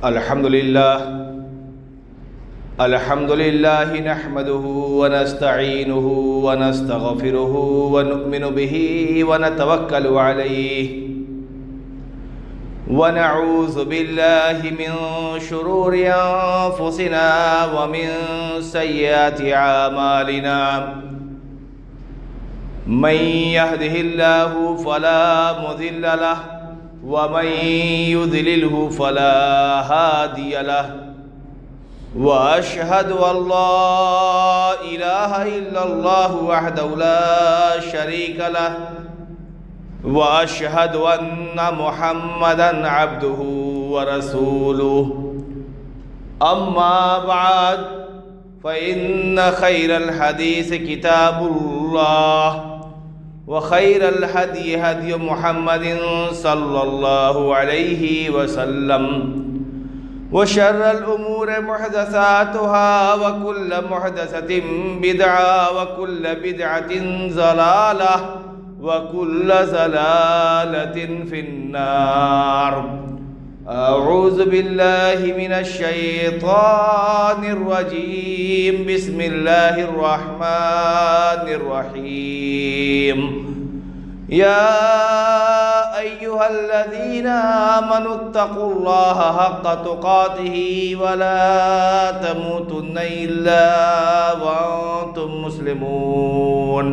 الحمد لله نحمده ونستعينه ونستغفره ونؤمن به ونتوكل عليه ونعوذ بالله من شرور أنفسنا ومن سيئات أعمالنا من يهده الله فلا مضل له ومن يضلله فلا هادي له وأشهد أن لا إله إلا الله وحده لا شريك له وأشهد أن محمدًا عبده ورسوله أما بعد فإن خير الحديث كتاب الله وخير الهدي هدي محمد صلى الله عليه وسلم وشر الأمور محدثاتها وكل محدثة بدعة وكل بدعة ضلالة وكل ضلالة في النار أعوذ بالله من الشيطان الرجيم بسم الله الرحمن الرحيم يا أيها الذين آمنوا اتقوا الله حق تقاته ولا تموتن إلا وأنتم مسلمون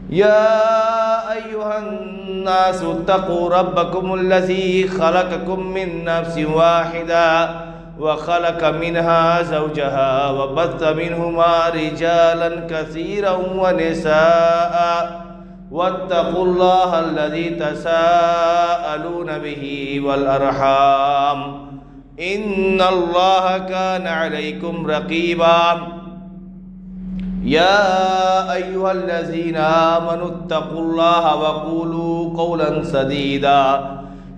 يا أيها الناس اتقوا ربكم الذي خلقكم من نفس واحدة وخلق منها زوجها وبث منهما رجالا كثيرا ونساء واتقوا الله الذي تساءلون به والأرحام إن الله كان عليكم رقيبا يا أيها الذين آمنوا اتقوا الله وقولوا قولا سديدا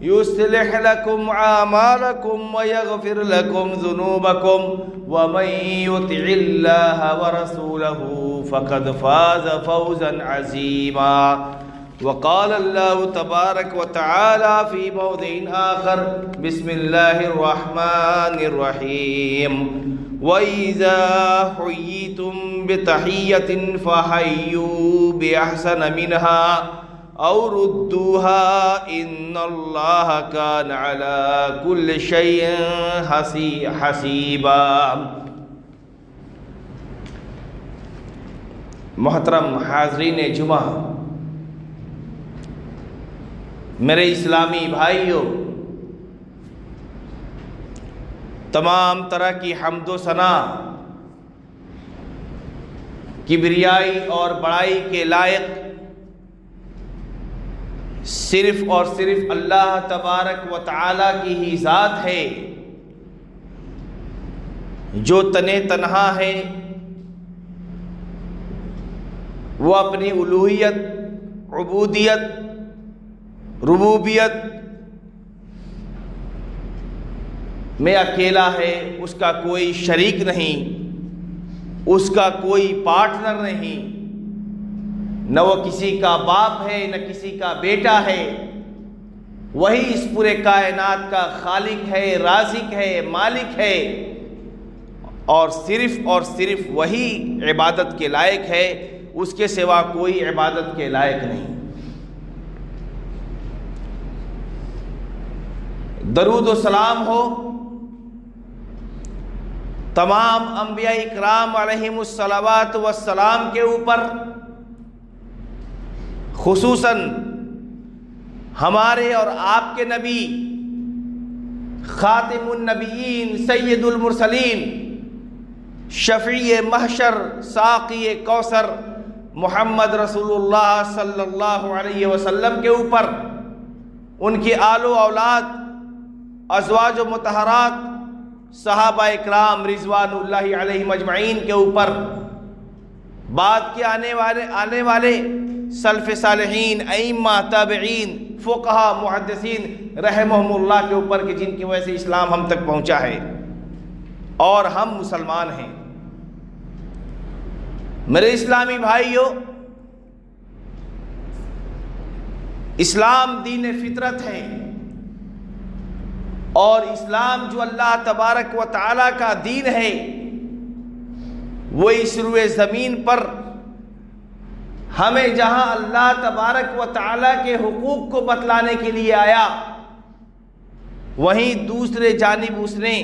يصلح لكم أعمالكم ويغفر لكم ذنوبكم ومن يطع الله ورسوله فقد فاز فوزا عظيما وقال الله تبارك وتعالى في موضع آخر بسم الله الرحمن الرحيم وإذا حييتم بتحية فحيوا بأحسن منها أو ردوها إن الله كان على كل شيء حسيبا۔ محترم حاضرین جمعہ، میرے اسلامی بھائیوں، تمام طرح کی حمد و ثنا کبریائی اور بڑائی کے لائق صرف اور صرف اللہ تبارک و تعالی کی ہی ذات ہے، جو تنہا ہے۔ وہ اپنی الوہیت، عبودیت، ربوبیت میں اکیلا ہے، اس کا کوئی شریک نہیں، اس کا کوئی پارٹنر نہیں، نہ وہ کسی کا باپ ہے نہ کسی کا بیٹا ہے۔ وہی اس پورے کائنات کا خالق ہے، رازق ہے، مالک ہے، اور صرف وہی عبادت کے لائق ہے، اس کے سوا کوئی عبادت کے لائق نہیں۔ درود و سلام ہو تمام انبیاء اکرام علیہم الصلوات والسلام کے اوپر، خصوصاً ہمارے اور آپ کے نبی خاتم النبیین سید المرسلین شفیع محشر ساقی کوثر محمد رسول اللہ صلی اللہ علیہ وسلم کے اوپر، ان کی آل و اولاد، ازواج و مطہرات، صحابہ اکرام رضوان اللہ علیہم اجمعین کے اوپر، بعد کے آنے والے سلف صالحین، ائمہ، تابعین، فقہا، محدثین رحمہم اللہ کے اوپر کہ جن کی وجہ سے اسلام ہم تک پہنچا ہے اور ہم مسلمان ہیں۔ میرے اسلامی بھائیوں، اسلام دین فطرت ہے، اور اسلام جو اللہ تبارک و تعالیٰ کا دین ہے وہ اس روئے زمین پر ہمیں جہاں اللہ تبارک و تعالیٰ کے حقوق کو بتلانے کے لیے آیا، وہیں دوسرے جانب اس نے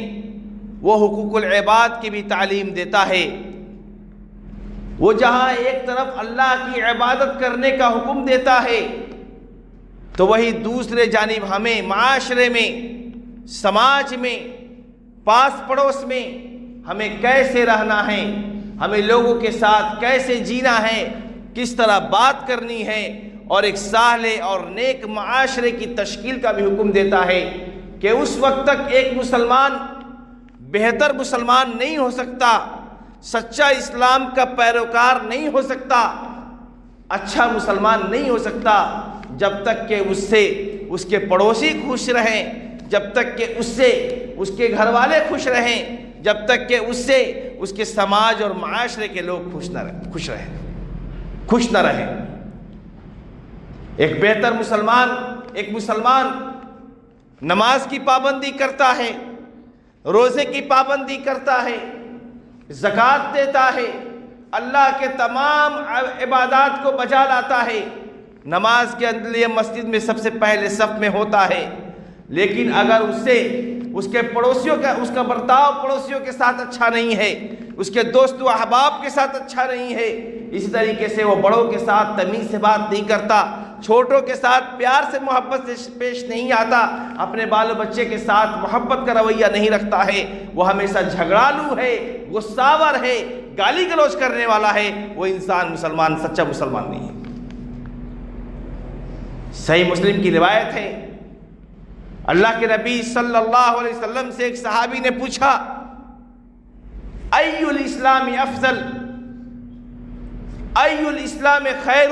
وہ حقوق العباد کی بھی تعلیم دیتا ہے۔ وہ جہاں ایک طرف اللہ کی عبادت کرنے کا حکم دیتا ہے تو وہی دوسرے جانب ہمیں معاشرے میں، سماج میں، پاس پڑوس میں ہمیں کیسے رہنا ہے، ہمیں لوگوں کے ساتھ کیسے جینا ہے، کس طرح بات کرنی ہے، اور ایک صالح اور نیک معاشرے کی تشکیل کا بھی حکم دیتا ہے کہ اس وقت تک ایک مسلمان بہتر مسلمان نہیں ہو سکتا، سچا اسلام کا پیروکار نہیں ہو سکتا، اچھا مسلمان نہیں ہو سکتا جب تک کہ اس سے اس کے پڑوسی خوش رہیں، جب تک کہ اس سے اس کے گھر والے خوش رہیں، جب تک کہ اس سے اس کے سماج اور معاشرے کے لوگ خوش نہ رہیں۔ ایک بہتر مسلمان، ایک مسلمان نماز کی پابندی کرتا ہے، روزے کی پابندی کرتا ہے، زکوٰۃ دیتا ہے، اللہ کے تمام عبادات کو بجا لاتا ہے، نماز کے لیے مسجد میں سب سے پہلے صف میں ہوتا ہے، لیکن اگر اس کے پڑوسیوں کا، اس کا برتاؤ پڑوسیوں کے ساتھ اچھا نہیں ہے، اس کے دوست و احباب کے ساتھ اچھا نہیں ہے، اسی طریقے سے وہ بڑوں کے ساتھ تمیز سے بات نہیں کرتا، چھوٹوں کے ساتھ پیار سے محبت سے پیش نہیں آتا، اپنے بال و بچے کے ساتھ محبت کا رویہ نہیں رکھتا ہے، وہ ہمیشہ جھگڑالو ہے، غصہور ہے، گالی گلوچ کرنے والا ہے، وہ انسان مسلمان، سچا مسلمان نہیں ہے۔ صحیح مسلم کی روایت ہے، اللہ کے نبی صلی اللہ علیہ وسلم سے ایک صحابی نے پوچھا، ای الاسلام افضل، ای الاسلام خیر،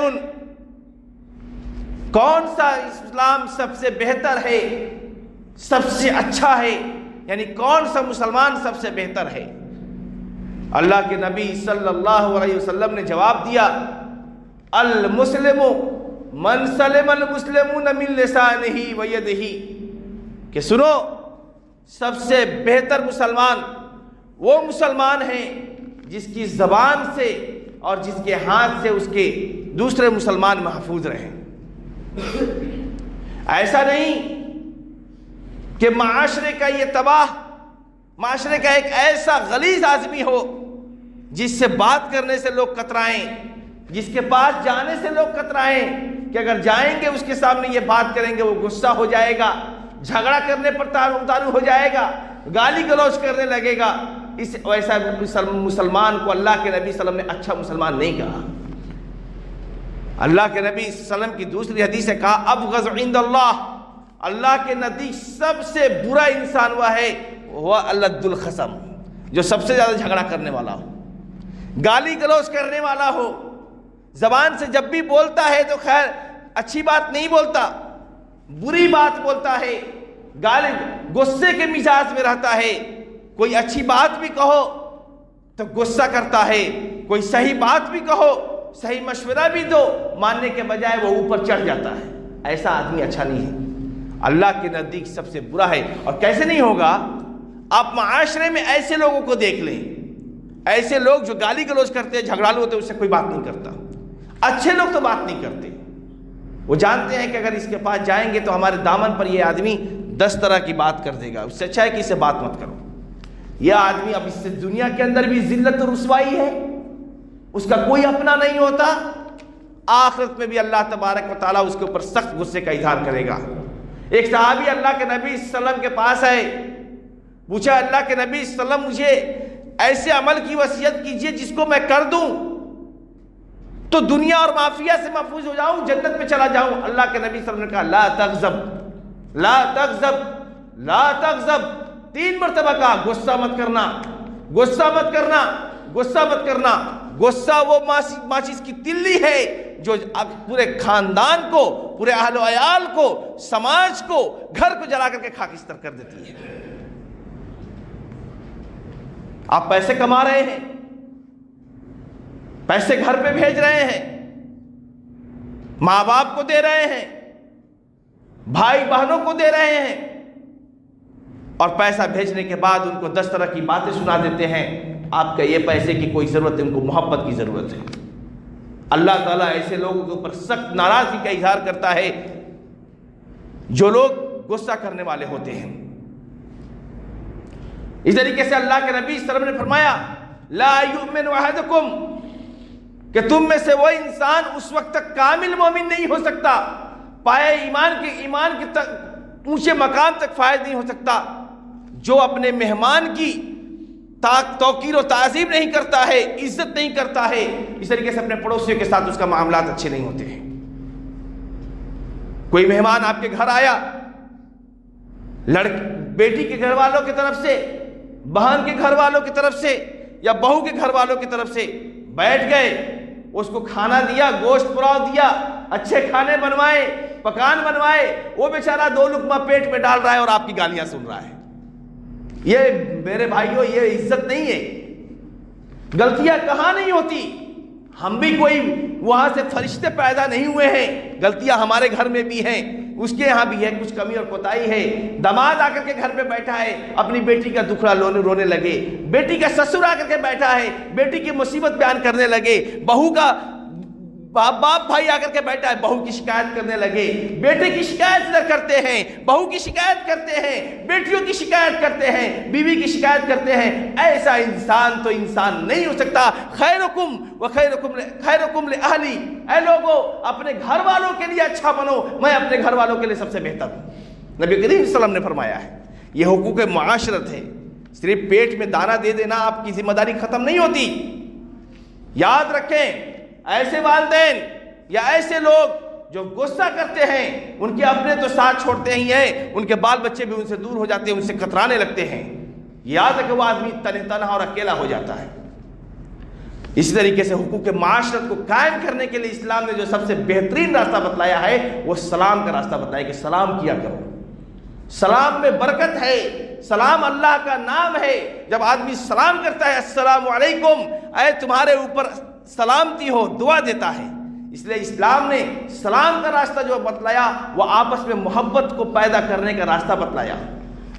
کون سا اسلام سب سے بہتر ہے، سب سے اچھا ہے، یعنی کون سا مسلمان سب سے بہتر ہے؟ اللہ کے نبی صلی اللہ علیہ وسلم نے جواب دیا، المسلم من سلم المسلمون من لسانہ و یدہ، کہ سنو، سب سے بہتر مسلمان وہ مسلمان ہے جس کی زبان سے اور جس کے ہاتھ سے اس کے دوسرے مسلمان محفوظ رہیں۔ ایسا نہیں کہ معاشرے کا یہ تباہ، معاشرے کا ایک ایسا غلیظ آدمی ہو جس سے بات کرنے سے لوگ کترائیں، جس کے پاس جانے سے لوگ کترائیں، کہ اگر جائیں گے اس کے سامنے یہ بات کریں گے وہ غصہ ہو جائے گا، جھگڑا کرنے پر تعارف ہو جائے گا، گالی گلوچ کرنے لگے گا۔ اس ویسا مسلمان کو اللہ کے نبی صلی اللہ علیہ وسلم نے اچھا مسلمان نہیں کہا۔ اللہ کے نبی صلی اللہ علیہ وسلم کی دوسری حدیث سے کہا، ابغض عند اللہ، اللہ کے نزدیک سب سے برا انسان وہ ہے، وہ الد الخصم، جو سب سے زیادہ جھگڑا کرنے والا ہو، گالی گلوچ کرنے والا ہو، زبان سے جب بھی بولتا ہے تو خیر اچھی بات نہیں بولتا، بری بات بولتا ہے، گالی غصے کے مزاج میں رہتا ہے، کوئی اچھی بات بھی کہو تو غصہ کرتا ہے، کوئی صحیح بات بھی کہو، صحیح مشورہ بھی دو، ماننے کے بجائے وہ اوپر چڑھ جاتا ہے۔ ایسا آدمی اچھا نہیں ہے، اللہ کے نزدیک سب سے برا ہے۔ اور کیسے نہیں ہوگا؟ آپ معاشرے میں ایسے لوگوں کو دیکھ لیں، ایسے لوگ جو گالی گلوچ کرتے ہیں، جھگڑالو ہوتے ہیں، اس سے کوئی بات نہیں کرتا۔ اچھے لوگ تو بات نہیں کرتے، وہ جانتے ہیں کہ اگر اس کے پاس جائیں گے تو ہمارے دامن پر یہ آدمی 10 طرح کی بات کر دے گا، اس سے اچھا ہے کہ اسے بات مت کرو۔ یہ آدمی اب اس سے دنیا کے اندر بھی ذلت و رسوائی ہے، اس کا کوئی اپنا نہیں ہوتا، آخرت میں بھی اللہ تبارک و تعالیٰ اس کے اوپر سخت غصے کا اظہار کرے گا۔ ایک صحابی اللہ کے نبی صلی اللہ علیہ وسلم کے پاس آئے، پوچھا، اللہ کے نبی صلی اللہ علیہ وسلم مجھے ایسے عمل کی وصیت کیجئے جس کو میں کر دوں تو دنیا اور مافیا سے محفوظ ہو جاؤں، جنت میں چلا جاؤں۔ اللہ کے نبی صلی اللہ علیہ وسلم نے کہا، لا تغضب، لا تغضب، لا تغضب، 3 مرتبہ کہا، غصہ مت کرنا، غصہ مت کرنا، غصہ مت کرنا۔ غصہ وہ ماچس کی تلی ہے جو پورے خاندان کو، پورے اہل و عیال کو، سماج کو، گھر کو جلا کر کے خاکستر کر دیتی ہے۔ آپ پیسے کما رہے ہیں، پیسے گھر پہ بھیج رہے ہیں، ماں باپ کو دے رہے ہیں، بھائی بہنوں کو دے رہے ہیں، اور پیسہ بھیجنے کے بعد ان کو 10 طرح کی باتیں سنا دیتے ہیں. آپ کا یہ پیسے کی کوئی ضرورت ہے، ان کو محبت کی ضرورت ہے. اللہ تعالیٰ ایسے لوگوں کے اوپر سخت ناراضگی کا اظہار کرتا ہے جو لوگ غصہ کرنے والے ہوتے ہیں. اس طریقے سے اللہ کے نبی صلی اللہ علیہ وسلم نے فرمایا لا یؤمن احدکم، کہ تم میں سے وہ انسان اس وقت تک کامل مومن نہیں ہو سکتا، پائے ایمان کے تک اونچے مقام تک فائز نہیں ہو سکتا، جو اپنے مہمان کی توقیر و تعظیم نہیں کرتا ہے، عزت نہیں کرتا ہے. اس طریقے سے اپنے پڑوسیوں کے ساتھ اس کا معاملات اچھے نہیں ہوتے ہیں. کوئی مہمان آپ کے گھر آیا، بیٹی کے گھر والوں کی طرف سے، بہن کے گھر والوں کی طرف سے، یا بہو کے گھر والوں کی طرف سے، بیٹھ گئے، اس کو کھانا دیا، گوشت پلاؤ دیا، اچھے کھانے بنوائے، پکان بنوائے، وہ بیچارہ 2 لقمہ پیٹ میں ڈال رہا ہے اور آپ کی گالیاں سن رہا ہے. یہ میرے بھائیوں یہ عزت نہیں ہے. غلطیاں کہاں نہیں ہوتی؟ ہم بھی کوئی وہاں سے فرشتے پیدا نہیں ہوئے ہیں، غلطیاں ہمارے گھر میں بھی ہیں، اس کے یہاں بھی ہے کچھ کمی اور کوتاہی ہے. داماد آ کر کے گھر پہ بیٹھا ہے، اپنی بیٹی کا دکھڑا رونے لگے، بیٹی کا سسر آ کر کے بیٹھا ہے، بیٹی کی مصیبت بیان کرنے لگے، بہو کا باپ بھائی آ کر کے بیٹھا ہے، بہو کی شکایت کرنے لگے، بیٹے کی شکایت کرتے ہیں، بہو کی شکایت کرتے ہیں، بیٹیوں کی شکایت کرتے ہیں، بیوی کی شکایت کرتے ہیں. ایسا انسان تو انسان نہیں ہو سکتا. خیرکم لأہلی، اے لوگو اپنے گھر والوں کے لیے اچھا بنو، میں اپنے گھر والوں کے لیے سب سے بہتر ہوں. نبی کریم صلی اللہ علیہ وسلم نے فرمایا ہے یہ حقوق معاشرت ہے. صرف پیٹ میں دانہ دے دینا آپ کی ذمہ داری ختم نہیں ہوتی. یاد رکھیں ایسے والدین یا ایسے لوگ جو غصہ کرتے ہیں، ان کے اپنے تو ساتھ چھوڑتے ہی ہیں، ان کے بال بچے بھی ان سے دور ہو جاتے ہیں، ان سے کترانے لگتے ہیں. یاد ہے کہ وہ آدمی تنہا اور اکیلا ہو جاتا ہے. اسی طریقے سے حقوق معاشرت کو قائم کرنے کے لیے اسلام نے جو سب سے بہترین راستہ بتلایا ہے وہ سلام کا راستہ بتایا کہ سلام کیا کرو. سلام میں برکت ہے، سلام اللہ کا نام ہے. جب آدمی سلام کرتا ہے السلام علیکم، اے تمہارے اوپر سلامتی ہو، دعا دیتا ہے. اس لیے اسلام نے سلام کا راستہ جو بتلایا وہ آپس میں محبت کو پیدا کرنے کا راستہ بتلایا.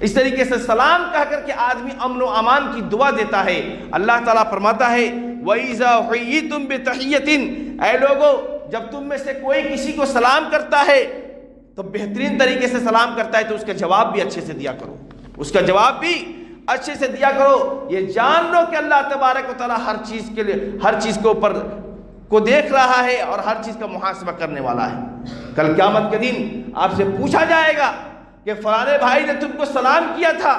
اس طریقے سے سلام کہہ کر کے آدمی امن و امان کی دعا دیتا ہے. اللہ تعالیٰ فرماتا ہے وَإِذَا حُيِّيتُم بِتَحِيَّةٍ، اے لوگو جب تم میں سے کوئی کسی کو سلام کرتا ہے تو بہترین طریقے سے سلام کرتا ہے تو اس کا جواب بھی اچھے سے دیا کرو، اس کا جواب بھی اچھے سے دیا کرو. یہ جان لو کہ اللہ تبارک و تعالیٰ ہر چیز کے اوپر کو دیکھ رہا ہے اور ہر چیز کا محاسبہ کرنے والا ہے. کل قیامت کے دن آپ سے پوچھا جائے گا کہ فلانے بھائی نے تم کو سلام کیا تھا،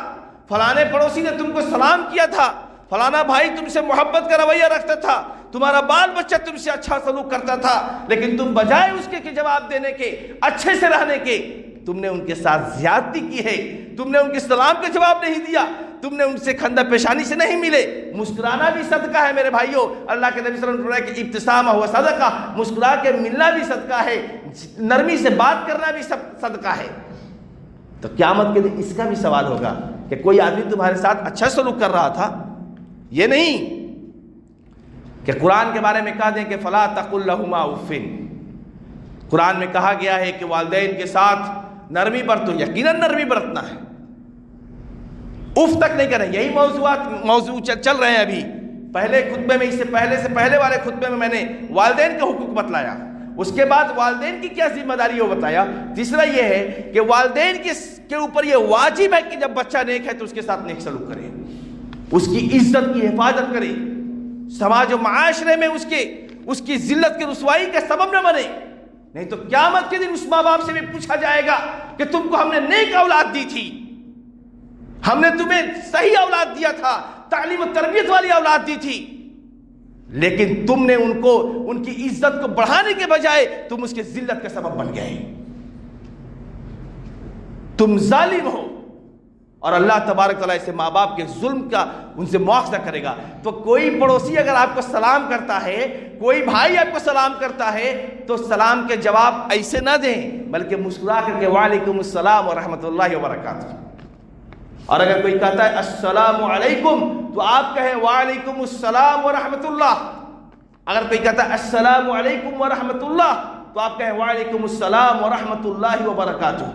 فلانے پڑوسی نے تم کو سلام کیا تھا، فلانا بھائی تم سے محبت کا رویہ رکھتا تھا، تمہارا بال بچہ تم سے اچھا سلوک کرتا تھا، لیکن تم بجائے اس کے جواب دینے کے، اچھے سے رہنے کے، تم نے ان کے ساتھ زیادتی کی ہے. تم نے ان کے سلام کا جواب نہیں دیا، تم نے ان سے کھندہ پیشانی سے نہیں ملے. مسکرانا بھی صدقہ ہے میرے بھائیوں. اللہ کے نبی صلی اللہ علیہ وسلم نے فرمایا کہ ابتسامہ ہوا صدقہ، مسکرا کے ملنا بھی صدقہ ہے، نرمی سے بات کرنا بھی صدقہ ہے. تو قیامت کے دن اس کا بھی سوال ہوگا کہ کوئی آدمی تمہارے ساتھ اچھا سلوک کر رہا تھا. یہ نہیں کہ قرآن کے بارے میں کہا دیں کہ فلا تقل لہما اف. قرآن میں کہا گیا ہے کہ والدین کے ساتھ نرمی برتو، یقیناً نرمی برتنا ہے، اف تک نہیں کریں. یہی موضوع چل رہے ہیں ابھی. پہلے خطبے میں، اس سے پہلے والے خطبے میں نے والدین کے حقوق بتلایا، اس کے بعد والدین کی کیا ذمہ داری ہے وہ بتایا. تیسرا یہ ہے کہ والدین کے اوپر یہ واجب ہے کہ جب بچہ نیک ہے تو اس کے ساتھ نیک سلوک کرے، اس کی عزت کی حفاظت کرے، سماج و معاشرے میں اس کی ذلت کی رسوائی کا سبب نہ بنے. نہیں تو قیامت کے دن اس ماں باپ سے بھی پوچھا جائے گا کہ تم کو ہم نے نیک اولاد دی تھی، ہم نے تمہیں صحیح اولاد دیا تھا، تعلیم و تربیت والی اولاد دی تھی، لیکن تم نے ان کی عزت کو بڑھانے کے بجائے تم اس کے ذلت کا سبب بن گئے، تم ظالم ہو. اور اللہ تبارک تعالیٰ اسے ماں باپ کے ظلم کا ان سے مواخذہ کرے گا. تو کوئی پڑوسی اگر آپ کو سلام کرتا ہے، کوئی بھائی آپ کو سلام کرتا ہے تو سلام کے جواب ایسے نہ دیں بلکہ مسکرا کر کے وعلیکم السلام ورحمۃ اللہ وبرکاتہ. اور اگر کوئی کہتا ہے السلام علیکم تو آپ کہیں وعلیکم السلام ورحمۃ اللہ. اگر کوئی کہتا ہے السلام علیکم ورحمۃ اللہ تو آپ کہیں وعلیکم السلام ورحمۃ اللہ وبرکاتہ.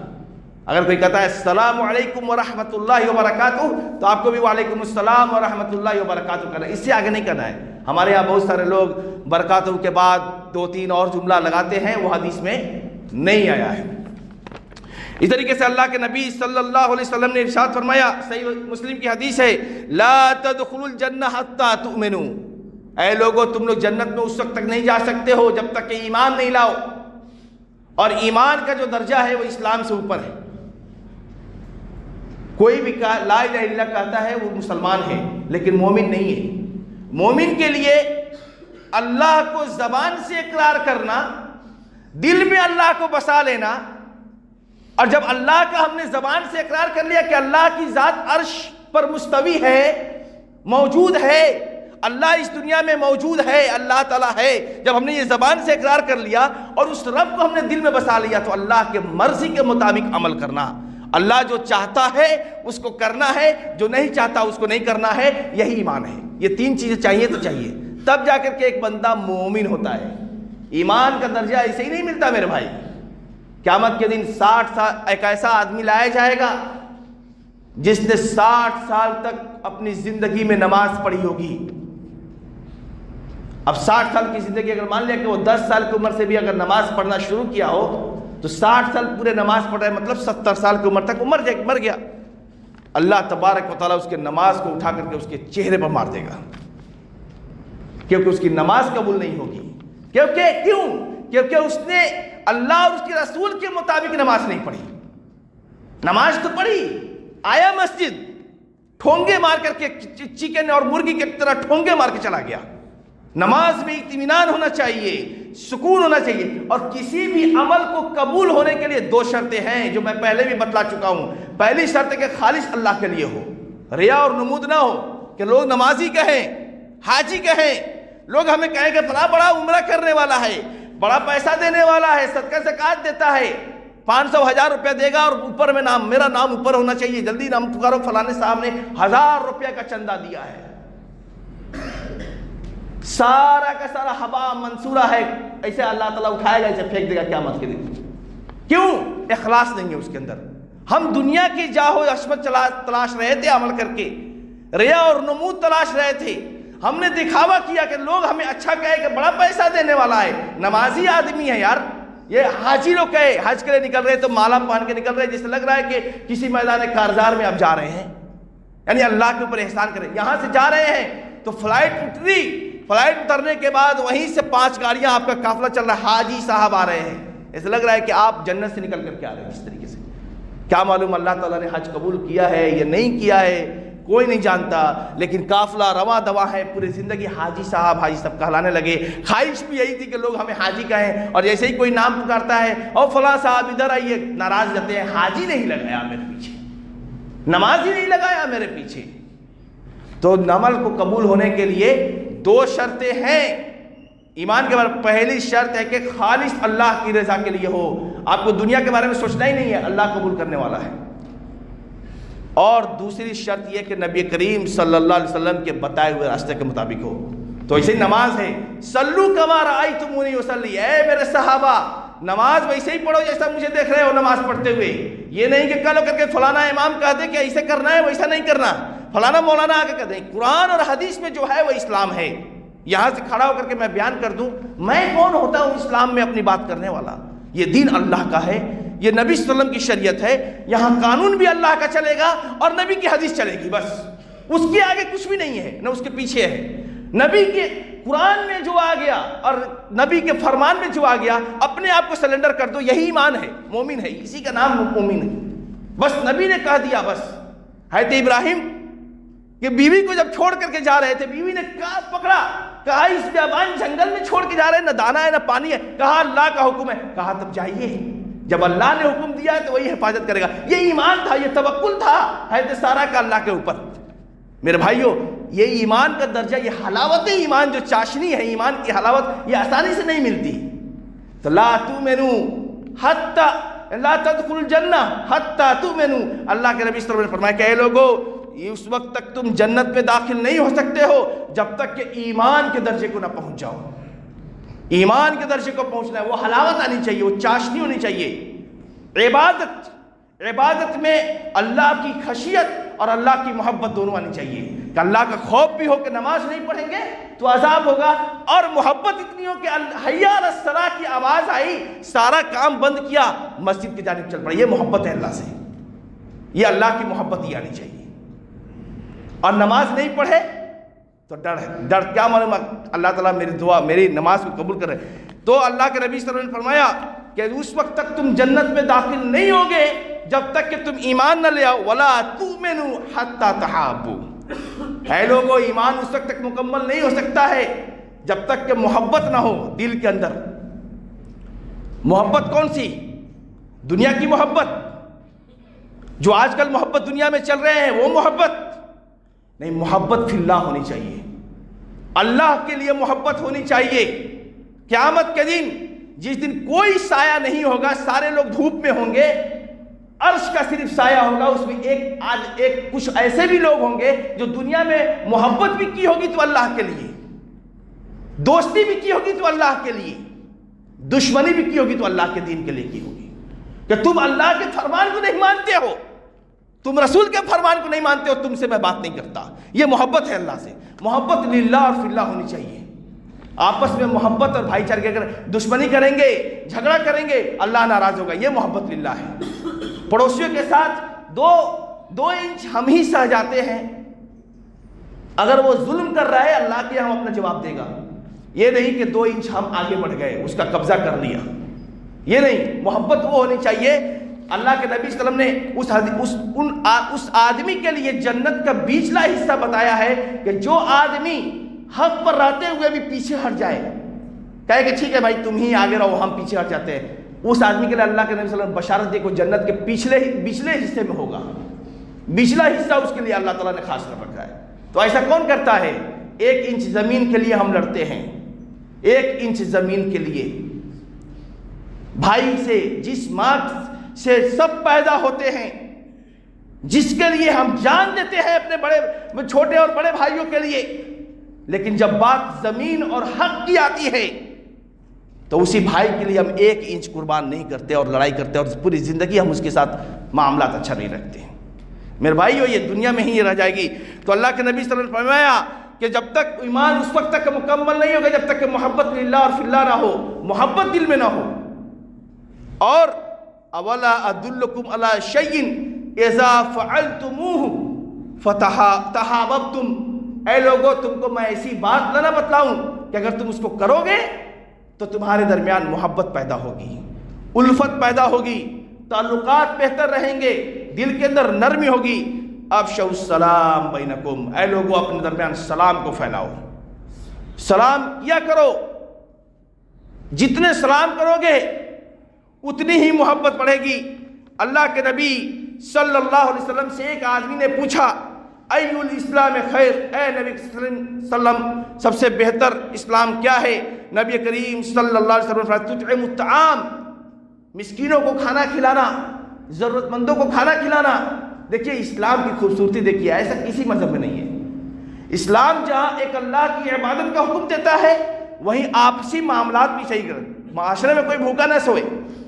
اگر کوئی کہتا ہے السلام علیکم ورحمۃ اللہ وبرکاتہ تو آپ کو بھی وعلیکم السلام ورحمۃ اللہ وبرکاتہ کرنا ہے، اس سے آگے نہیں کرنا ہے۔ ہمارے یہاں بہت سارے لوگ برکاتہ کے بعد 2-3 اور جملہ لگاتے ہیں، وہ حدیث میں نہیں آیا ہے۔ اس طریقے سے اللہ کے نبی صلی اللہ علیہ وسلم نے ارشاد فرمایا، صحیح مسلم کی حدیث ہے، لا تدخلوا الجنہ حتی تؤمنوا، اے لوگو تم لوگ جنت میں اس وقت تک نہیں جا سکتے ہو جب تک کہ ایمان نہیں لاؤ، اور ایمان کا جو درجہ ہے وہ اسلام سے اوپر ہے۔ کوئی بھی لا الہ الا اللہ کہتا ہے وہ مسلمان ہے لیکن مومن نہیں ہے۔ مومن کے لیے اللہ کو زبان سے اقرار کرنا، دل میں اللہ کو بسا لینا، اور جب اللہ کا ہم نے زبان سے اقرار کر لیا کہ اللہ کی ذات عرش پر مستوی ہے، موجود ہے، اللہ اس دنیا میں موجود ہے، اللہ تعالیٰ ہے، جب ہم نے یہ زبان سے اقرار کر لیا اور اس رب کو ہم نے دل میں بسا لیا تو اللہ کے مرضی کے مطابق عمل کرنا، اللہ جو چاہتا ہے اس کو کرنا ہے، جو نہیں چاہتا اس کو نہیں کرنا ہے، یہی ایمان ہے۔ یہ 3 چیزیں چاہیے تو چاہیے، تب جا کر کے ایک بندہ مومن ہوتا ہے۔ ایمان کا درجہ ایسے ہی نہیں ملتا میرے بھائی۔ قیامت کے دن 60 سال ایک ایسا آدمی لایا جائے گا جس نے 60 سال تک اپنی زندگی میں نماز پڑھی ہوگی۔ اب 60 سال کی زندگی اگر مان لیا کہ وہ 10 سال کی عمر سے بھی اگر نماز پڑھنا شروع کیا ہو تو 60 سال پورے نماز پڑھ رہے، مطلب 70 سال کی عمر تک وہ مر گیا۔ اللہ تبارک و تعالیٰ اس کے نماز کو اٹھا کر کے اس کے چہرے پر مار دے گا، کیونکہ اس کی نماز قبول نہیں ہوگی۔ کیونکہ اس نے اللہ اور اس کے رسول کے مطابق نماز نہیں پڑھی۔ نماز تو پڑھی، آیا مسجد، ٹھونگے مار کر کے چکن اور مرغی کی طرح ٹھونگے مار کے چلا گیا۔ نماز میں اطمینان ہونا چاہیے، سکون ہونا چاہیے، اور کسی بھی عمل کو قبول ہونے کے لیے 2 شرطیں ہیں جو میں پہلے بھی بتلا چکا ہوں۔ پہلی شرط ہے کہ خالص اللہ کے لیے ہو، ریا اور نمود نہ ہو، کہ لوگ نمازی کہیں، حاجی کہیں، لوگ ہمیں کہیں کہ فلاں بڑا عمرہ کرنے والا ہے، بڑا پیسہ دینے والا ہے، صدقہ زکوٰۃ دیتا ہے، 500-1000 روپیہ دے گا، اور اوپر میں نام، میرا نام اوپر ہونا چاہیے، جلدی نام پکارو، فلانے صاحب نے 1000 روپیہ کا چندہ دیا ہے۔ سارا کا سارا ہوا منصورہ ہے، ایسے اللہ تعالیٰ اٹھائے گا، اسے پھینک دے گا قیامت کے دن۔ کیوں؟ اخلاص نہیں ہے اس کے اندر۔ ہم دنیا کی جاہ و عظمت تلاش رہے تھے عمل کر کے، ریا اور نمود تلاش رہے تھے، ہم نے دکھاوا کیا کہ لوگ ہمیں اچھا کہے کہ بڑا پیسہ دینے والا ہے، نمازی آدمی ہے یار۔ یہ حاجی لوگ کہے، حج کے لیے نکل رہے تو مالا پہن کے نکل رہے، جس سے لگ رہا ہے کہ کسی میدان کارزار میں آپ جا رہے ہیں، یعنی اللہ کے اوپر احسان کریں۔ یہاں سے جا رہے ہیں تو فلائٹ اتری، فلائٹ اترنے کے بعد وہیں سے 5 گاڑیاں آپ کا قافلہ چل رہا ہے، حاجی صاحب آ رہے ہیں، ایسا لگ رہا ہے کہ آپ جنت سے نکل کر کے آ رہے ہیں۔ اس طریقے سے کیا معلوم اللہ تعالیٰ نے حج قبول کیا ہے یا نہیں کیا ہے، کوئی نہیں جانتا، لیکن قافلہ رواں دواں ہے، پوری زندگی حاجی صاحب کہلانے لگے۔ خواہش بھی یہی تھی کہ لوگ ہمیں حاجی کہیں، اور جیسے ہی کوئی نام پکارتا ہے اور فلاں صاحب ادھر آئیے، ناراض جاتے ہیں، حاجی نہیں لگایا میرے پیچھے، نماز ہی نہیں لگایا میرے پیچھے۔ تو عمل کو قبول ہونے کے لیے 2 شرطیں ہیں ایمان کے بارے میں۔ پہلی شرط ہے کہ خالص اللہ کی رضا کے لیے ہو، آپ کو دنیا کے بارے میں سوچنا ہی نہیں ہے، اللہ قبول کرنے والا ہے۔ اور دوسری شرط یہ کہ نبی کریم صلی اللہ علیہ وسلم کے بتائے ہوئے راستے کے مطابق ہو۔ تو ایسے ہی نماز ہے، صلو کما رأیتمونی اصلی، اے میرے صحابہ نماز ویسے ہی پڑھو جیسا مجھے دیکھ رہے ہو نماز پڑھتے ہوئے۔ یہ نہیں کہ کل ہو کر کے فلانا امام کہہ دے کہ ایسے کرنا ہے ویسا نہیں کرنا، فلانا مولانا آ کے کہہ دیں۔ قرآن اور حدیث میں جو ہے وہ اسلام ہے۔ یہاں سے کھڑا ہو کر کے میں بیان کر دوں میں کون ہوتا ہوں اسلام میں اپنی بات کرنے والا؟ یہ دین اللہ کا ہے، یہ نبی صلی اللہ علیہ وسلم کی شریعت ہے، یہاں قانون بھی اللہ کا چلے گا اور نبی کی حدیث چلے گی، بس اس کے آگے کچھ بھی نہیں ہے، نہ اس کے پیچھے ہے۔ نبی کے قرآن میں جو آ گیا اور نبی کے فرمان میں جو آ گیا، اپنے آپ کو سلنڈر کر دو، یہی ایمان ہے، مومن ہے، اسی کا نام مومن ہے۔ بس نبی نے کہہ دیا، بس حضرت ابراہیم کہ بیوی کو جب چھوڑ کر کے جا رہے تھے، بیوی نے کہا پکڑا، کہا اس بیابان جنگل میں چھوڑ کے جا رہے ہیں، نہ دانا ہے نہ پانی ہے، کہا اللہ کا حکم ہے، کہا تب جائیے، جب اللہ نے حکم دیا تو وہی حفاظت کرے گا۔ یہ ایمان تھا، یہ توکل تھا حضرت سارہ کا اللہ کے اوپر۔ میرے بھائیو، یہ ایمان کا درجہ، یہ حلاوت ایمان جو چاشنی ہے، ایمان کی حلاوت یہ آسانی سے نہیں ملتی۔ تو لا تؤمنوا حتی لا تدخلوا الجنہ حتی تؤمنوا، اللہ کے نبی صلی اللہ علیہ وسلم نے فرمایا کہ اے لوگو، اس وقت تک تم جنت میں داخل نہیں ہو سکتے ہو جب تک کہ ایمان کے درجے کو نہ پہنچ جاؤ۔ ایمان کے درجے کو پہنچنا ہے، وہ حلاوت آنی چاہیے، وہ چاشنی ہونی چاہیے۔ عبادت عبادت میں اللہ کی خشیت اور اللہ کی محبت دونوں آنی چاہیے کہ اللہ کا خوف بھی ہو کہ نماز نہیں پڑھیں گے تو عذاب ہوگا، اور محبت اتنی ہو کہ حی علی الصلاۃ کی آواز آئی، سارا کام بند کیا، مسجد کی جانب چل پڑے۔ یہ محبت ہے اللہ سے، یہ اللہ کی محبت ہی آنی چاہیے۔ اور نماز نہیں پڑھے تو ڈر ہے، ڈر کیا معلوم، اللہ تعالیٰ میری دعا میری نماز کو قبول کرے۔ تو اللہ کے نبی صلی اللہ علیہ وسلم نے فرمایا کہ اس وقت تک تم جنت میں داخل نہیں ہوگے جب تک کہ تم ایمان نہ لے آؤ، وَلَا تُؤْمِنُوا حَتَّى تَحَابُّوا۔ اے لوگوں، ایمان اس وقت تک مکمل نہیں ہو سکتا ہے جب تک کہ محبت نہ ہو دل کے اندر۔ محبت کون سی؟ دنیا کی محبت، جو آج کل محبت دنیا میں چل رہے ہیں وہ محبت نہیں، محبت فی اللہ ہونی چاہیے، اللہ کے لیے محبت ہونی چاہیے۔ قیامت کے دن جس دن کوئی سایہ نہیں ہوگا، سارے لوگ دھوپ میں ہوں گے، عرش کا صرف سایہ ہوگا، اس میں ایک کچھ ایسے بھی لوگ ہوں گے جو دنیا میں محبت بھی کی ہوگی تو اللہ کے لیے، دوستی بھی کی ہوگی تو اللہ کے لیے، دشمنی بھی کی ہوگی تو اللہ کے دین کے لیے کی ہوگی، کہ تم اللہ کے فرمان کو نہیں مانتے ہو، تم رسول کے فرمان کو نہیں مانتے ہو، تم سے میں بات نہیں کرتا۔ یہ محبت ہے اللہ سے، محبت للہ اور فی اللہ ہونی چاہیے۔ آپس میں محبت اور بھائی چارے کے، اگر دشمنی کریں گے، جھگڑا کریں گے، اللہ ناراض ہوگا۔ یہ محبت للہ ہے۔ پڑوسیوں کے ساتھ دو انچ ہم ہی سہ جاتے ہیں، اگر وہ ظلم کر رہا ہے اللہ کے ہم اپنا جواب دے گا، یہ نہیں کہ 2 انچ ہم آگے بڑھ گئے، اس کا قبضہ کر لیا، یہ نہیں۔ محبت وہ ہونی چاہیے۔ اللہ کے نبی صلی اللہ علیہ وسلم نے اس آدمی کے لیے جنت کا بیچلا حصہ بتایا ہے کہ جو آدمی حق پر رہتے ہوئے بھی پیچھے ہٹ جائے، کہے کہ ٹھیک ہے بھائی تم ہی آگے رہو، ہم پیچھے ہٹ جاتے ہیں، اس آدمی کے لیے اللہ کے نبی صلی اللہ علیہ وسلم بشارت دی کہ جنت کے پچھلے حصے میں ہوگا، پچھلا حصہ اس کے لیے اللہ تعالیٰ نے خاص کر رکھا ہے۔ تو ایسا کون کرتا ہے؟ 1 انچ زمین کے لیے ہم لڑتے ہیں، 1 انچ زمین کے لیے۔ بھائی سے، جس ماں سے سب پیدا ہوتے ہیں، جس کے لیے ہم جان دیتے ہیں اپنے چھوٹے اور بڑے بھائیوں کے لیے، لیکن جب بات زمین اور حق کی آتی ہے تو اسی بھائی کے لیے ہم 1 انچ قربان نہیں کرتے اور لڑائی کرتے، اور پوری زندگی ہم اس کے ساتھ معاملات اچھا نہیں رکھتے ہیں۔ میرے بھائیو، یہ دنیا میں ہی رہ جائے گی۔ تو اللہ کے نبی صلی اللہ علیہ وسلم نے فرمایا کہ جب تک ایمان اس وقت تک مکمل نہیں ہوگا جب تک کہ محبت للہ اور فی اللہ نہ ہو، محبت دل میں نہ ہو۔ اور اولا ادلکم علی شیء اذا فعلتموہ فتحاببتم، اے لوگو تم کو میں ایسی بات نہ بتلاؤں کہ اگر تم اس کو کرو گے تو تمہارے درمیان محبت پیدا ہوگی، الفت پیدا ہوگی، تعلقات بہتر رہیں گے، دل کے اندر نرمی ہوگی۔ افشوا السلام بینکم، اے لوگو اپنے درمیان سلام کو پھیلاؤ، سلام کیا کرو، جتنے سلام کرو گے اتنی ہی محبت بڑھے گی۔ اللہ کے نبی صلی اللہ علیہ وسلم سے ایک آدمی نے پوچھا ای الاسلام خیر، اے نبی صلی اللہ علیہ وسلم سب سے بہتر اسلام کیا ہے؟ نبی کریم صلی اللہ علیہ وسلم فرمایا تطعم الطعام، مسکینوں کو کھانا کھلانا، ضرورت مندوں کو کھانا کھلانا۔ دیکھیے اسلام کی خوبصورتی دیکھیے، ایسا کسی مذہب میں نہیں ہے۔ اسلام جہاں ایک اللہ کی عبادت کا حکم دیتا ہے، وہیں آپسی معاملات بھی صحیح کریں، معاشرے میں کوئی بھوکا نہ سوئے،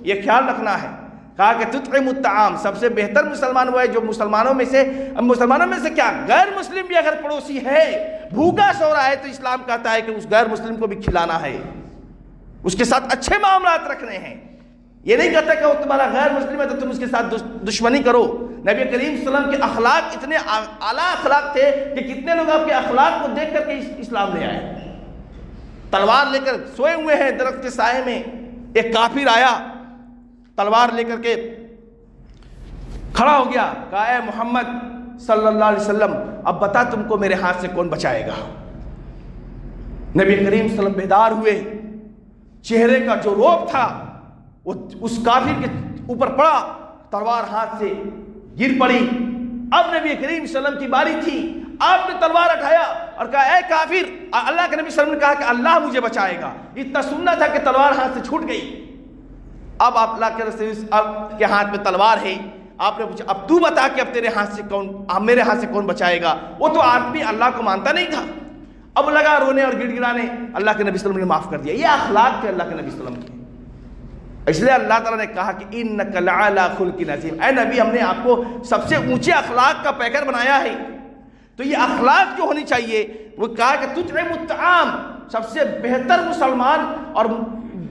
یہ خیال رکھنا ہے۔ کہا کہ تطعم الطعام، سب سے بہتر مسلمان وہ ہے جو مسلمانوں میں سے کیا، غیر مسلم بھی اگر پڑوسی ہے بھوکا سو رہا ہے تو اسلام کہتا ہے کہ اس غیر مسلم کو بھی کھلانا ہے، اس کے ساتھ اچھے معاملات رکھنے ہیں۔ یہ نہیں کہتا کہ وہ تمہارا غیر مسلم ہے تو تم اس کے ساتھ دشمنی کرو۔ نبی کریم صلی اللہ علیہ وسلم کے اخلاق اتنے اعلیٰ اخلاق تھے کہ کتنے لوگ آپ کے اخلاق کو دیکھ کر کے اسلام لے آئے۔ تلوار لے کر سوئے ہوئے ہیں درخت کے سائے میں، ایک کافر آیا تلوار لے کر کے کھڑا ہو گیا، کہا اے محمد صلی اللہ علیہ وسلم اب بتا تم کو میرے ہاتھ سے کون بچائے گا؟ نبی کریم صلی اللہ علیہ وسلم بیدار ہوئے، چہرے کا جو روب تھا وہ اس کافر کے اوپر پڑا، تلوار ہاتھ سے گر پڑی۔ اب نبی کریم صلی اللہ علیہ وسلم کی باری تھی، آپ نے تلوار اٹھایا اور کہا اے کافر، اللہ کے نبی صلی اللہ علیہ وسلم نے کہا کہ اللہ مجھے بچائے گا، اتنا سننا تھا کہ تلوار ہاتھ سے چھوٹ گئی۔ اب آپ اللہ کے رسول کے ہاتھ میں تلوار ہے، آپ نے پوچھا اب تو بتا کہ اب میرے ہاتھ سے کون بچائے گا؟ وہ تو آدمی اللہ کو مانتا نہیں تھا، اب لگا رونے اور گڑ گڑانے۔ اللہ کے نبی صلی اللہ علیہ وسلم نے معاف کر دیا۔ یہ اخلاق تھے اللہ کے نبی صلی اللہ علیہ وسلم کے۔ اس لیے اللہ تعالیٰ نے کہا کہ انک لعلی خلق عظیم، اے نبی ہم نے آپ کو سب سے اونچے اخلاق کا پیکر بنایا ہے۔ تو یہ اخلاق جو ہونی چاہیے، وہ کہا کہ تطعم الطعام، سب سے بہتر مسلمان اور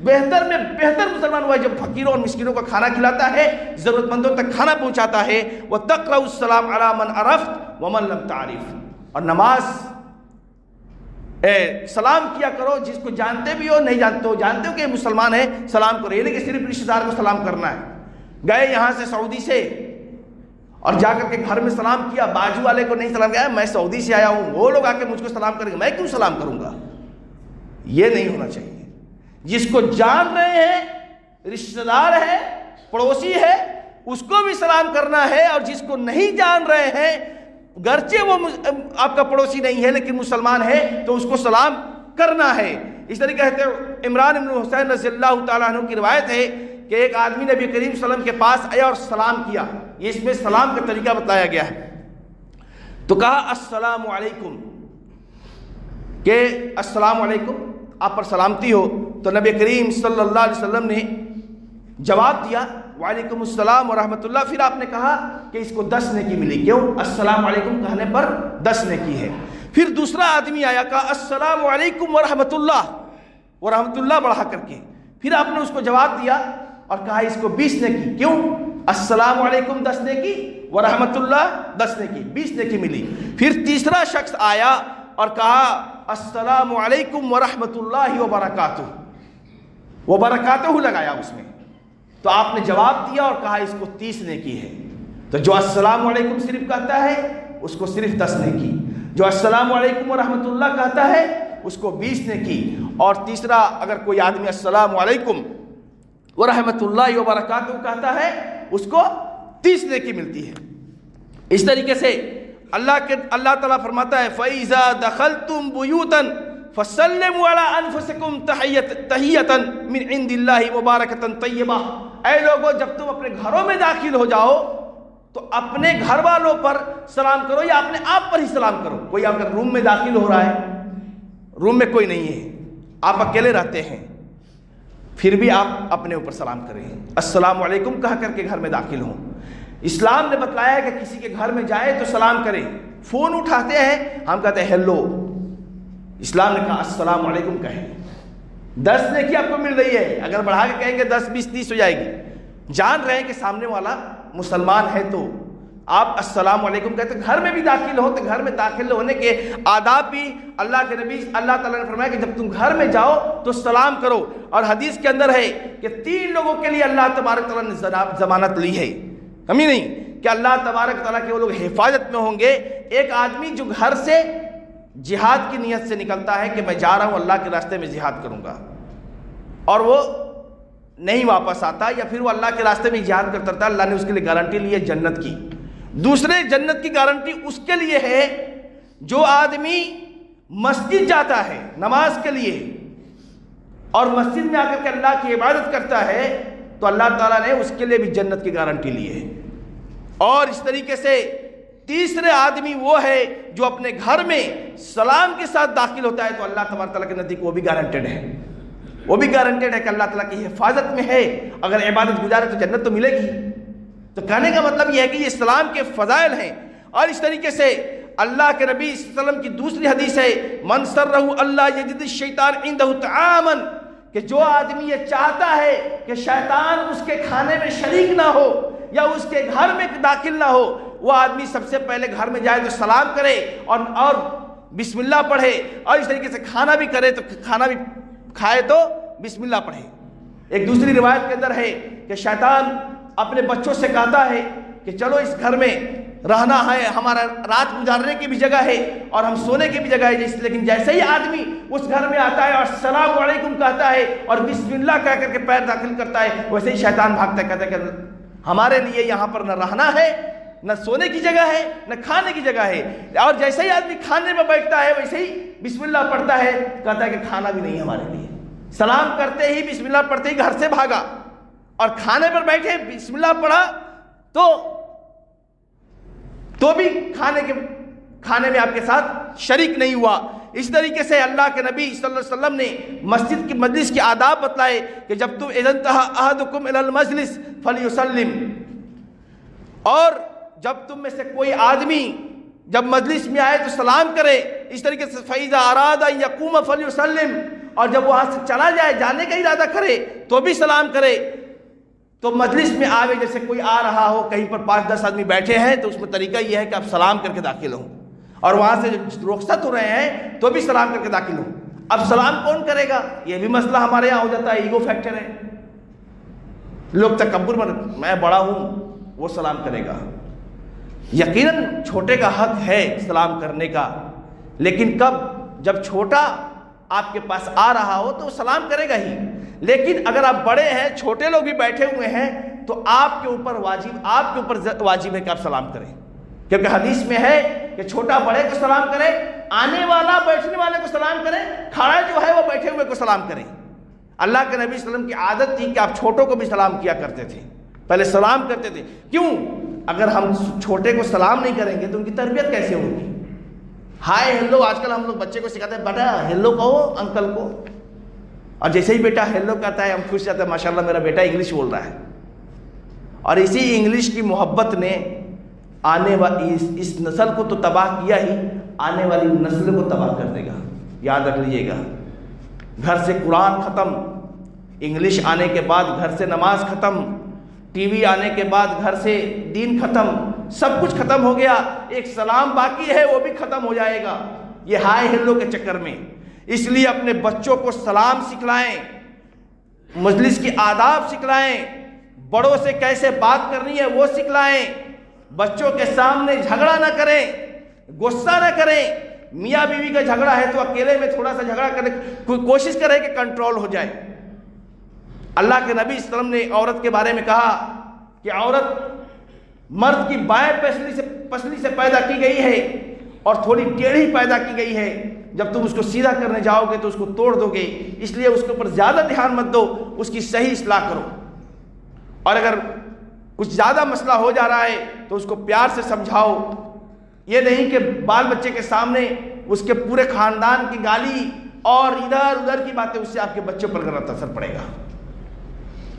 بہتر میں بہتر مسلمان وہ ہے جب فقیروں اور مسکینوں کو کھانا کھلاتا ہے، ضرورت مندوں تک کھانا پہنچاتا ہے۔ وتقرأ السلام علی من عرفت ومن لم تعرف، اور نماز سلام کیا کرو جس کو جانتے بھی ہو نہیں جانتے ہو، جانتے ہو کہ مسلمان ہے سلام کرو، یہ نہیں کہ صرف رشتہ دار کو سلام کرنا ہے۔ گئے یہاں سے سعودی سے اور جا کر کے گھر میں سلام کیا، بازو والے کو نہیں سلام کیا، میں سعودی سے آیا ہوں، وہ لوگ آ کے مجھ کو سلام کریں گے، میں کیوں سلام کروں گا؟ یہ نہیں ہونا چاہیے۔ جس کو جان رہے ہیں، رشتہ دار ہے، پڑوسی ہے، اس کو بھی سلام کرنا ہے، اور جس کو نہیں جان رہے ہیں، گرچہ وہ آپ کا پڑوسی نہیں ہے لیکن مسلمان ہے، تو اس کو سلام کرنا ہے۔ اس طریقے سے عمران بن حسین رضی اللہ تعالیٰ عنہ کی روایت ہے کہ ایک آدمی نبی کریم صلی اللہ علیہ وسلم کے پاس آیا اور سلام کیا، یہ اس میں سلام کا طریقہ بتایا گیا ہے۔ تو کہا السلام علیکم، کہ السلام علیکم، آپ پر سلامتی ہو۔ تو نبی کریم صلی اللہ علیہ وسلم نے جواب دیا وعلیکم السلام ورحمۃ اللہ۔ پھر آپ نے کہا کہ اس کو 10 نیکی ملی، کیوں؟ السلام علیکم کہنے پر 10 نیکی ہے۔ پھر دوسرا آدمی آیا، کہا السلام علیکم ورحمۃ اللہ بڑھا کر کے، پھر آپ نے اس کو جواب دیا اور کہا اس کو 20 نیکی، کیوں؟ السلام علیکم 10 نیکی، ورحمۃ اللہ 10 نیکی، 20 نیکی ملی۔ پھر تیسرا شخص آیا اور کہا السلام علیکم ورحمۃ اللہ وبرکاتہ، وبرکاتہ لگایا اس میں، تو آپ نے جواب دیا اور کہا اس کو 30 نیکی ہے۔ تو جو السلام علیکم صرف کہتا ہے اس کو صرف 10 نیکی، جو السلام علیکم ورحمۃ اللہ کہتا ہے اس کو 20 نیکی، اور تیسرا اگر کوئی آدمی السلام علیکم ورحمۃ اللہ وبرکاتہ کہتا ہے اس کو 30 نیکی ملتی ہے۔ اس طریقے سے اللہ تعالیٰ فرماتا ہے فَإِذَا دَخَلْتُمْ بُيُوتًا فَسَلِّمُوا عَلَىٰ أَنفُسِكُمْ تَحِيَّةً مِّنْ عِندِ اللَّهِ مُبَارَكَةً طَيِّبَةً، اے لوگوں جب تم اپنے گھروں میں داخل ہو جاؤ تو اپنے گھر والوں پر سلام کرو یا اپنے آپ پر ہی سلام کرو۔ کوئی اگر روم میں داخل ہو رہا ہے، روم میں کوئی نہیں ہے، آپ اکیلے رہتے ہیں، پھر بھی آپ اپنے اوپر سلام کریں، السلام علیکم کہہ کر کے گھر میں داخل ہوں۔ اسلام نے بتلایا کہ کسی کے گھر میں جائے تو سلام کریں، فون اٹھاتے ہیں ہم کہتے ہیں ہیلو، اسلام نے کہا السلام علیکم کہیں۔ 10 نیکی آپ کو مل رہی ہے، اگر بڑھا کے کہیں گے 10 20 30 ہو جائے گی۔ جان رہے ہیں کہ سامنے والا مسلمان ہے تو آپ السلام علیکم کہتے ہیں۔ گھر میں بھی داخل ہو تو گھر میں داخل ہونے کے آداب بھی اللہ کے نبی اللہ تعالیٰ نے فرمایا کہ جب تم گھر میں جاؤ تو سلام کرو، اور حدیث کے اندر ہے کہ 3 لوگوں کے لیے اللہ تبارک تعالیٰ نے ضمانت لی ہے، ہم ہی نہیں کہ اللہ تبارک تعالیٰ کے وہ لوگ حفاظت میں ہوں گے۔ ایک آدمی جو گھر سے جہاد کی نیت سے نکلتا ہے کہ میں جا رہا ہوں اللہ کے راستے میں جہاد کروں گا، اور وہ نہیں واپس آتا، یا پھر وہ اللہ کے راستے میں جہاد کرتا رہتا، اللہ نے اس کے لیے گارنٹی لی ہے جنت کی۔ دوسرے جنت کی گارنٹی اس کے لیے ہے جو آدمی مسجد جاتا ہے نماز کے لیے اور مسجد میں آ کر کے اللہ کی عبادت کرتا ہے، تو اللہ تعالیٰ نے اس کے لیے بھی جنت کی گارنٹی لی ہے۔ اور اس طریقے سے تیسرے آدمی وہ ہے جو اپنے گھر میں سلام کے ساتھ داخل ہوتا ہے، تو اللہ تبارک تعالیٰ کے نزدیک وہ بھی گارنٹیڈ ہے، وہ بھی گارنٹیڈ ہے کہ اللہ تعالیٰ کی حفاظت میں ہے، اگر عبادت گزارے تو جنت تو ملے گی۔ تو کہنے کا مطلب یہ ہے کہ یہ اسلام کے فضائل ہیں۔ اور اس طریقے سے اللہ کے نبی صلی اللہ علیہ وسلم کی دوسری حدیث ہے من سرہ اللہ یجد الشیطان عندہ طعاما، کہ جو آدمی یہ چاہتا ہے کہ شیطان اس کے کھانے میں شریک نہ ہو یا اس کے گھر میں داخل نہ ہو، وہ آدمی سب سے پہلے گھر میں جائے تو سلام کرے اور بسم اللہ پڑھے، اور اس طریقے سے کھانا بھی کرے تو کھانا بھی کھائے تو بسم اللہ پڑھے۔ ایک دوسری روایت کے اندر ہے کہ شیطان اپنے بچوں سے کہتا ہے کہ چلو اس گھر میں رہنا ہے، ہمارا رات گزارنے کی بھی جگہ ہے اور ہم سونے کی بھی جگہ ہے، لیکن جیسے ہی آدمی اس گھر میں آتا ہے اور السلام علیکم کہتا ہے اور بسم اللہ کہہ کر کے پیر داخل کرتا ہے، ویسے ہی شیطان بھاگتا ہے، کہتا ہے کہ ہمارے لیے یہاں پر نہ رہنا ہے، نہ سونے کی جگہ ہے، نہ کھانے کی جگہ ہے۔ اور جیسے ہی آدمی کھانے میں بیٹھتا ہے ویسے ہی بسم اللہ پڑھتا ہے، کہتا ہے کہ کھانا بھی نہیں ہمارے لیے۔ سلام کرتے ہی بسم اللہ پڑھتے ہی گھر سے بھاگا، اور کھانے پر بیٹھے بسم اللہ پڑھا تو بھی کھانے میں آپ کے ساتھ شریک نہیں ہوا۔ اس طریقے سے اللہ کے نبی صلی اللہ علیہ وسلم نے مسجد کی مجلس کے آداب بتلائے کہ جب تم اذا انتہى احدکم الی المجلس فلیسلم، اور جب تم میں سے کوئی آدمی جب مجلس میں آئے تو سلام کرے. اس طریقے سے فَإِذَا أَرَادَ أَن يَقُومَ فَلْيُسَلِّمْ، اور جب وہ وہاں سے چلا جائے، جانے کا ارادہ کرے تو بھی سلام کرے. تو مجلس میں آوے، جیسے کوئی آ رہا ہو، کہیں پر 5-10 آدمی بیٹھے ہیں تو اس میں طریقہ یہ ہے کہ آپ سلام کر کے داخل ہوں، اور وہاں سے جب رخصت ہو رہے ہیں تو بھی سلام کر کے داخل ہوں. اب سلام کون کرے گا؟ یہ بھی مسئلہ ہمارے یہاں ہو جاتا ہے، ایگو فیکٹر ہے. لوگ تکبر میں بڑا ہوں، وہ سلام کرے گا. یقیناً چھوٹے کا حق ہے سلام کرنے کا، لیکن کب؟ جب چھوٹا آپ کے پاس آ رہا ہو تو وہ سلام کرے گا ہی. لیکن اگر آپ بڑے ہیں، چھوٹے لوگ بھی بیٹھے ہوئے ہیں، تو آپ کے اوپر واجب ہے کہ آپ سلام کریں، کیونکہ حدیث میں ہے کہ چھوٹا بڑے کو سلام کرے، آنے والا بیٹھنے والے کو سلام کرے، کھڑا جو ہے وہ بیٹھے ہوئے کو سلام کرے. اللہ کے نبی صلی اللہ علیہ وسلم کی عادت تھی کہ آپ چھوٹوں کو بھی سلام کیا کرتے تھے، پہلے سلام کرتے تھے. کیوں؟ اگر ہم چھوٹے کو سلام نہیں کریں گے تو ان کی تربیت کیسے ہوگی؟ ہائے ہیلو، آج کل ہم لوگ بچے کو سکھاتے ہیں، بیٹا ہیلو کہو انکل کو، اور جیسے ہی بیٹا ہیلو کہتا ہے ہم خوش جاتے ہیں، ماشاءاللہ میرا بیٹا انگلش بول رہا ہے. اور اسی انگلش کی محبت نے آنے والی اس نسل کو تو تباہ کیا ہی، آنے والی نسل کو تباہ کر دے گا. یاد رکھ لیجیے گا. گھر سے قرآن ختم، انگلش آنے کے بعد گھر سے نماز ختم، ٹی وی آنے کے بعد گھر سے دین ختم، سب کچھ ختم ہو گیا. ایک سلام باقی ہے، وہ بھی ختم ہو جائے گا یہ ہائے ہیلو کے چکر میں. اس لیے اپنے بچوں کو سلام سکھلائیں، مجلس کی آداب سکھلائیں، بڑوں سے کیسے بات کرنی ہے وہ سکھلائیں. بچوں کے سامنے جھگڑا نہ کریں، غصہ نہ کریں. میاں بیوی کا جھگڑا ہے تو اکیلے میں تھوڑا سا جھگڑا کرنے کی کوشش کریں کہ کنٹرول ہو جائے. اللہ کے نبی صلی اللہ علیہ وسلم نے عورت کے بارے میں کہا کہ عورت مرد کی بائیں پسلی سے پیدا کی گئی ہے اور تھوڑی ٹیڑھی پیدا کی گئی ہے. جب تم اس کو سیدھا کرنے جاؤ گے تو اس کو توڑ دو گے، اس لیے اس کے اوپر زیادہ دھیان مت دو، اس کی صحیح اصلاح کرو. اور اگر کچھ زیادہ مسئلہ ہو جا رہا ہے تو اس کو پیار سے سمجھاؤ. یہ نہیں کہ بال بچے کے سامنے اس کے پورے خاندان کی گالی اور ادھر ادھر کی باتیں، اس سے آپ کے بچوں پر غلط اثر پڑے گا،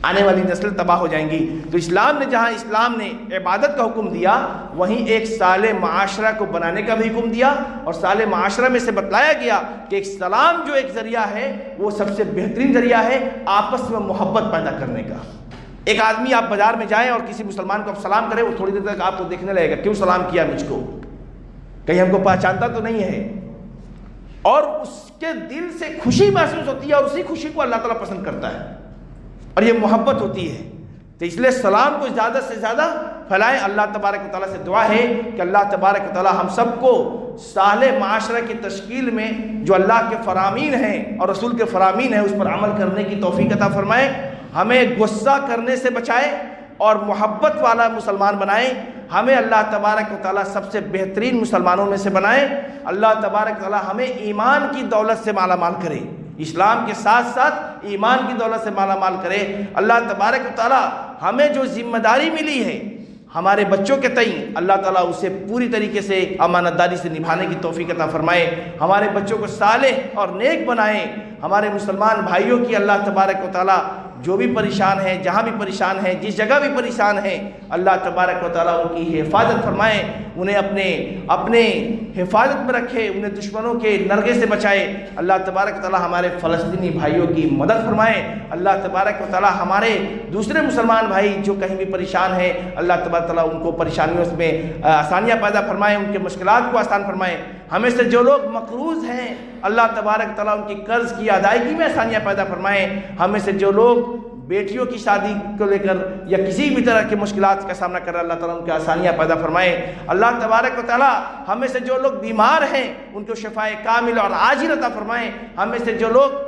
آنے والی نسل تباہ ہو جائیں گی. تو اسلام نے جہاں اسلام نے عبادت کا حکم دیا، وہیں ایک صالح معاشرہ کو بنانے کا بھی حکم دیا. اور صالح معاشرہ میں سے بتلایا گیا کہ ایک سلام جو ایک ذریعہ ہے وہ سب سے بہترین ذریعہ ہے آپس میں محبت پیدا کرنے کا. ایک آدمی آپ بازار میں جائیں اور کسی مسلمان کو آپ سلام کریں، وہ تھوڑی دیر تک آپ کو دیکھنے لگے گا، کیوں سلام کیا مجھ کو، کہیں ہم کو پہچانتا تو نہیں ہے. اور اس کے دل سے خوشی محسوس ہوتی ہے، اور اسی خوشی کو اللہ تعالیٰ پسند کرتا ہے، اور یہ محبت ہوتی ہے. تو اس لیے سلام کو زیادہ سے زیادہ پھیلائیں. اللہ تبارک و تعالیٰ سے دعا ہے کہ اللہ تبارک و تعالیٰ ہم سب کو صالح معاشرہ کی تشکیل میں جو اللہ کے فرامین ہیں اور رسول کے فرامین ہیں اس پر عمل کرنے کی توفیق عطا فرمائے. ہمیں غصہ کرنے سے بچائے اور محبت والا مسلمان بنائیں. ہمیں اللہ تبارک و تعالیٰ سب سے بہترین مسلمانوں میں سے بنائیں. اللہ تبارک و تعالیٰ ہمیں ایمان کی دولت سے مالا مال کرے، اسلام کے ساتھ ساتھ ایمان کی دولت سے مالا مال کرے. اللہ تبارک و تعالیٰ ہمیں جو ذمہ داری ملی ہے ہمارے بچوں کے تئیں، اللہ تعالیٰ اسے پوری طریقے سے امانت داری سے نبھانے کی توفیق عطا فرمائے. ہمارے بچوں کو صالح اور نیک بنائیں. ہمارے مسلمان بھائیوں کی اللہ تبارک و تعالیٰ جو بھی پریشان ہیں، جہاں بھی پریشان ہیں، جس جگہ بھی پریشان ہیں، اللہ تبارک و تعالیٰ ان کی حفاظت فرمائے، انہیں اپنے حفاظت میں رکھے، انہیں دشمنوں کے نرغے سے بچائے. اللہ تبارک و تعالیٰ ہمارے فلسطینی بھائیوں کی مدد فرمائے. اللہ تبارک و تعالیٰ ہمارے دوسرے مسلمان بھائی جو کہیں بھی پریشان ہیں، اللہ تبارک و تعالیٰ ان کو پریشانیوں میں آسانیاں پیدا فرمائے، ان کے مشکلات کو آسان فرمائے. ہمیں سے جو لوگ مقروض ہیں، اللہ تبارک و تعالیٰ ان کی قرض کی ادائیگی میں آسانیاں پیدا فرمائے. ہمیں سے جو لوگ بیٹیوں کی شادی کو لے کر یا کسی بھی طرح کی مشکلات کا سامنا کر رہے ہیں، اللہ تعالیٰ ان کی آسانیاں پیدا فرمائے. اللہ تبارک و تعالیٰ ہمیں سے جو لوگ بیمار ہیں ان کو شفائے کامل اور عاجل عطا فرمائے. ہمیں سے جو لوگ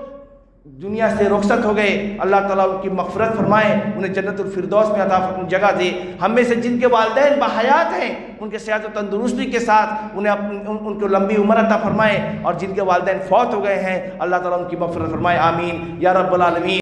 دنیا سے رخصت ہو گئے، اللہ تعالیٰ ان کی مغفرت فرمائے، انہیں جنت الفردوس میں عطا جگہ دے. ہمیں سے جن کے والدین بحیات ہیں ان کے صحت و تندرستی کے ساتھ ان کو لمبی عمر عطا فرمائے، اور جن کے والدین فوت ہو گئے ہیں اللہ تعالیٰ ان کی مغفرت فرمائے. آمین یا رب العالمین.